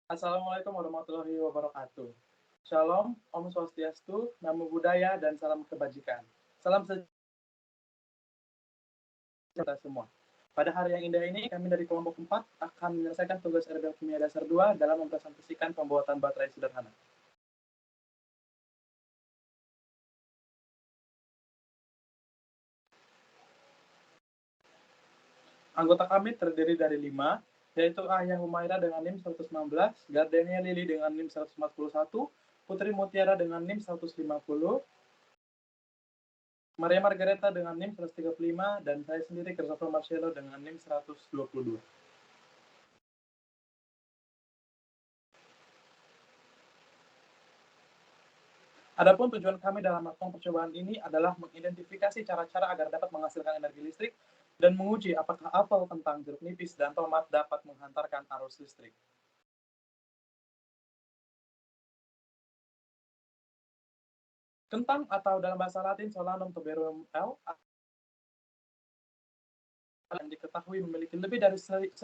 Assalamualaikum warahmatullahi wabarakatuh. Shalom, Om Swastiastu, Namo Buddhaya, dan salam kebajikan. Salam sejahtera semua. Pada hari yang indah ini, kami dari kelompok 4 akan menyelesaikan tugas RBL Kimia Dasar 2 dalam mempresentasikan pembuatan baterai sederhana. Anggota kami terdiri dari 5, yaitu Ahya Humaira dengan NIM 116, Gardenia Lili dengan NIM 141, Putri Mutiara dengan NIM 150, Maria Margareta dengan NIM 135, dan saya sendiri Christopher Marcelo dengan NIM 122. Adapun tujuan kami dalam melakukan percobaan ini adalah mengidentifikasi cara-cara agar dapat menghasilkan energi listrik dan menguji apakah apel, kentang, jeruk nipis, dan tomat dapat menghantarkan arus listrik. Kentang atau dalam bahasa Latin Solanum tuberculum L yang diketahui memiliki lebih dari 1000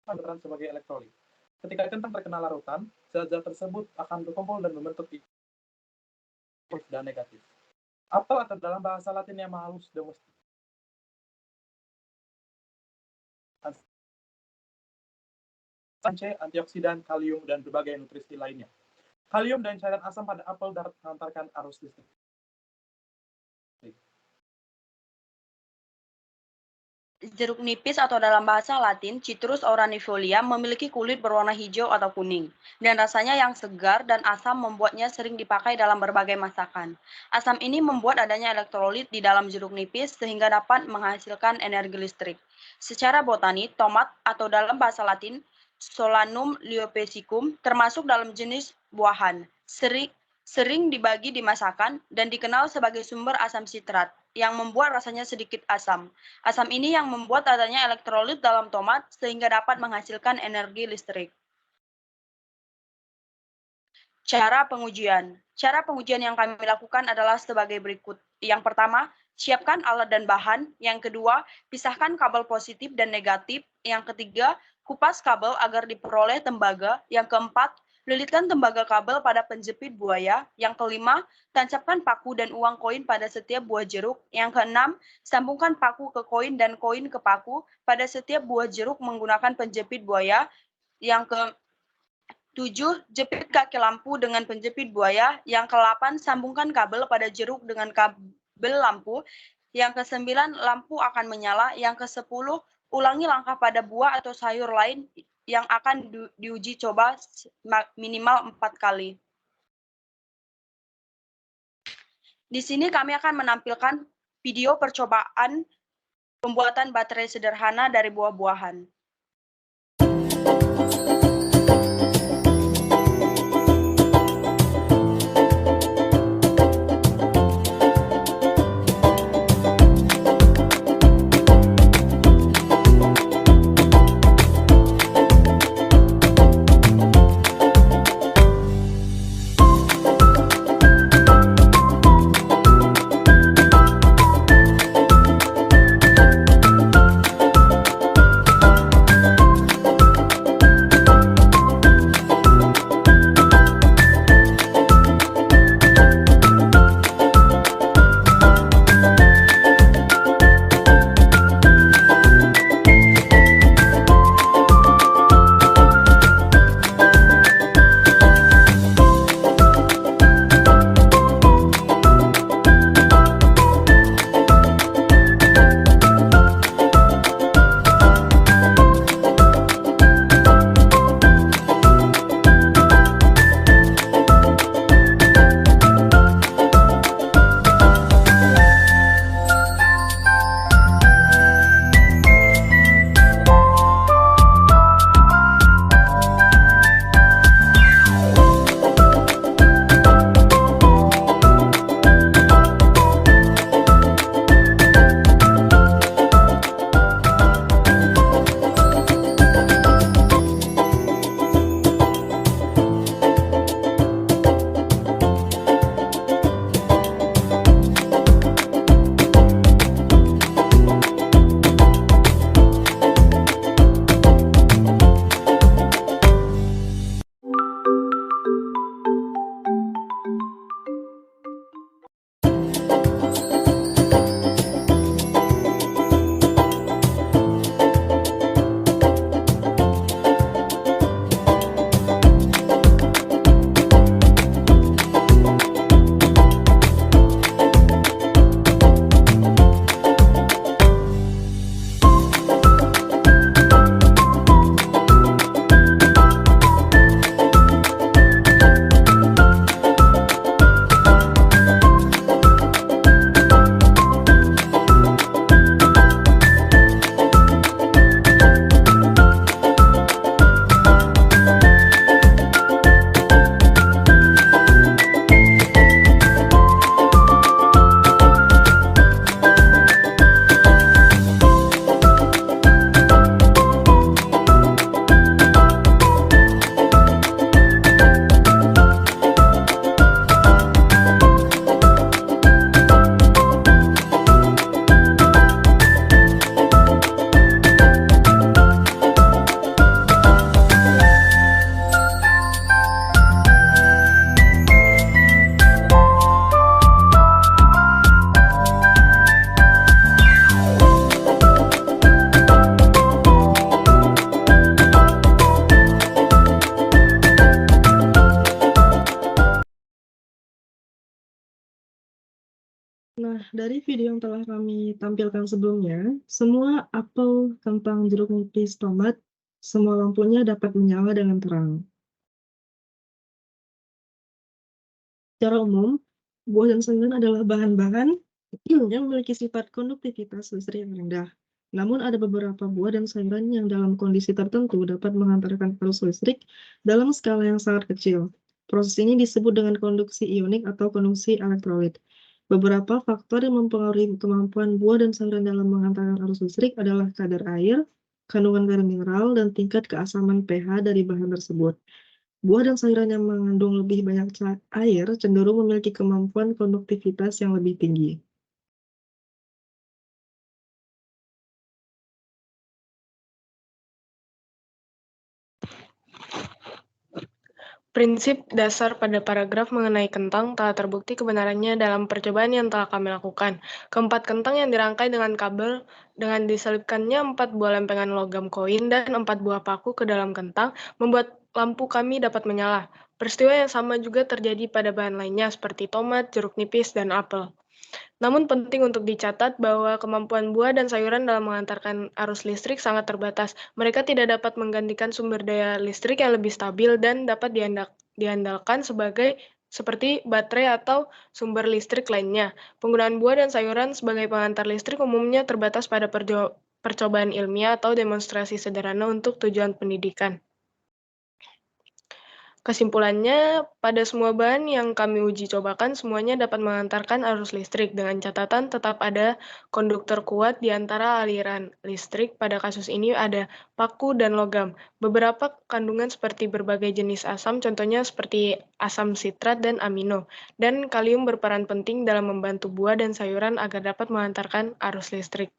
peran sebagai elektrolit. Ketika kentang terkena larutan, zat-zat tersebut akan berkumpul dan membentuk positif dan negatif. Apel atau dalam bahasa Latinnya Malus domesticus antioksidan, kalium, dan berbagai nutrisi lainnya. Kalium dan cairan asam pada apel dapat mengantarkan arus listrik. Jeruk nipis atau dalam bahasa Latin Citrus orannifolia memiliki kulit berwarna hijau atau kuning, dan rasanya yang segar dan asam membuatnya sering dipakai dalam berbagai masakan. Asam ini membuat adanya elektrolit di dalam jeruk nipis sehingga dapat menghasilkan energi listrik. Secara botani, tomat atau dalam bahasa Latin Solanum leucospicum termasuk dalam jenis buahan. Sering dibagi di masakan dan dikenal sebagai sumber asam sitrat yang membuat rasanya sedikit asam. Asam ini yang membuat adanya elektrolit dalam tomat sehingga dapat menghasilkan energi listrik. Cara pengujian. Cara pengujian yang kami lakukan adalah sebagai berikut. Yang pertama, siapkan alat dan bahan. Yang kedua, pisahkan kabel positif dan negatif. Yang ketiga, kupas kabel agar diperoleh tembaga. Yang keempat, lilitkan tembaga kabel pada penjepit buaya. Yang kelima, tancapkan paku dan uang koin pada setiap buah jeruk. Yang keenam, sambungkan paku ke koin dan koin ke paku pada setiap buah jeruk menggunakan penjepit buaya. Yang ke-7, jepit kaki lampu dengan penjepit buaya. Yang ke-8, sambungkan kabel pada jeruk dengan kabel lampu. Yang ke-9, lampu akan menyala. Yang ke-10, ulangi langkah pada buah atau sayur lain yang akan diuji coba minimal 4 kali. Di sini kami akan menampilkan video percobaan pembuatan baterai sederhana dari buah-buahan. Nah, dari video yang telah kami tampilkan sebelumnya, semua apel, kentang, jeruk nipis, tomat, semua lampunya dapat menyala dengan terang. Secara umum, buah dan sayuran adalah bahan-bahan yang memiliki sifat konduktivitas listrik yang rendah. Namun ada beberapa buah dan sayuran yang dalam kondisi tertentu dapat mengantarkan arus listrik dalam skala yang sangat kecil. Proses ini disebut dengan konduksi ionik atau konduksi elektrolit. Beberapa faktor yang mempengaruhi kemampuan buah dan sayuran dalam mengantarkan arus listrik adalah kadar air, kandungan garam mineral, dan tingkat keasaman pH dari bahan tersebut. Buah dan sayuran yang mengandung lebih banyak air cenderung memiliki kemampuan konduktivitas yang lebih tinggi. Prinsip dasar pada paragraf mengenai kentang telah terbukti kebenarannya dalam percobaan yang telah kami lakukan. Keempat kentang yang dirangkai dengan kabel dengan diselipkannya 4 buah lempengan logam koin dan 4 buah paku ke dalam kentang membuat lampu kami dapat menyala. Peristiwa yang sama juga terjadi pada bahan lainnya seperti tomat, jeruk nipis, dan apel. Namun penting untuk dicatat bahwa kemampuan buah dan sayuran dalam mengantarkan arus listrik sangat terbatas. Mereka tidak dapat menggantikan sumber daya listrik yang lebih stabil dan dapat diandalkan seperti baterai atau sumber listrik lainnya. Penggunaan buah dan sayuran sebagai pengantar listrik umumnya terbatas pada percobaan ilmiah atau demonstrasi sederhana untuk tujuan pendidikan. Kesimpulannya, pada semua bahan yang kami uji cobakan, semuanya dapat mengantarkan arus listrik, dengan catatan tetap ada konduktor kuat di antara aliran listrik. Pada kasus ini ada paku dan logam. Beberapa kandungan seperti berbagai jenis asam, contohnya seperti asam sitrat dan amino, dan kalium berperan penting dalam membantu buah dan sayuran agar dapat mengantarkan arus listrik.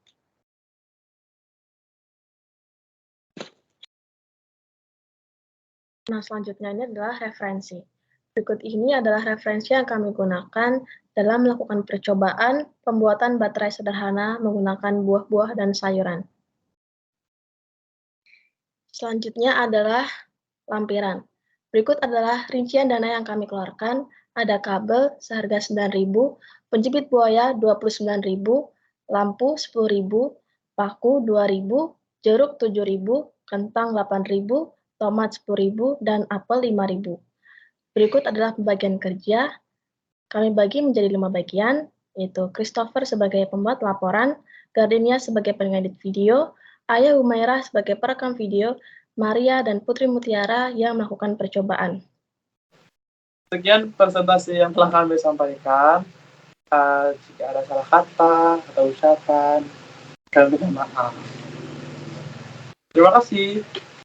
Nah, selanjutnya ini adalah referensi. Berikut ini adalah referensi yang kami gunakan dalam melakukan percobaan pembuatan baterai sederhana menggunakan buah-buah dan sayuran. Selanjutnya adalah lampiran. Berikut adalah rincian dana yang kami keluarkan. Ada kabel seharga 9.000, penjepit buaya 29.000, lampu 10.000, paku 2.000, jeruk 7.000, kentang 8.000, tomat 10.000, dan apel 5.000. Berikut adalah pembagian kerja. Kami bagi menjadi 5 bagian, yaitu Christopher sebagai pembuat laporan, Gardenia sebagai pengedit video, Ayah Humairah sebagai perekam video, Maria dan Putri Mutiara yang melakukan percobaan. Sekian presentasi yang telah kami sampaikan. Jika ada salah kata atau ucapan, kami minta maaf. Terima kasih.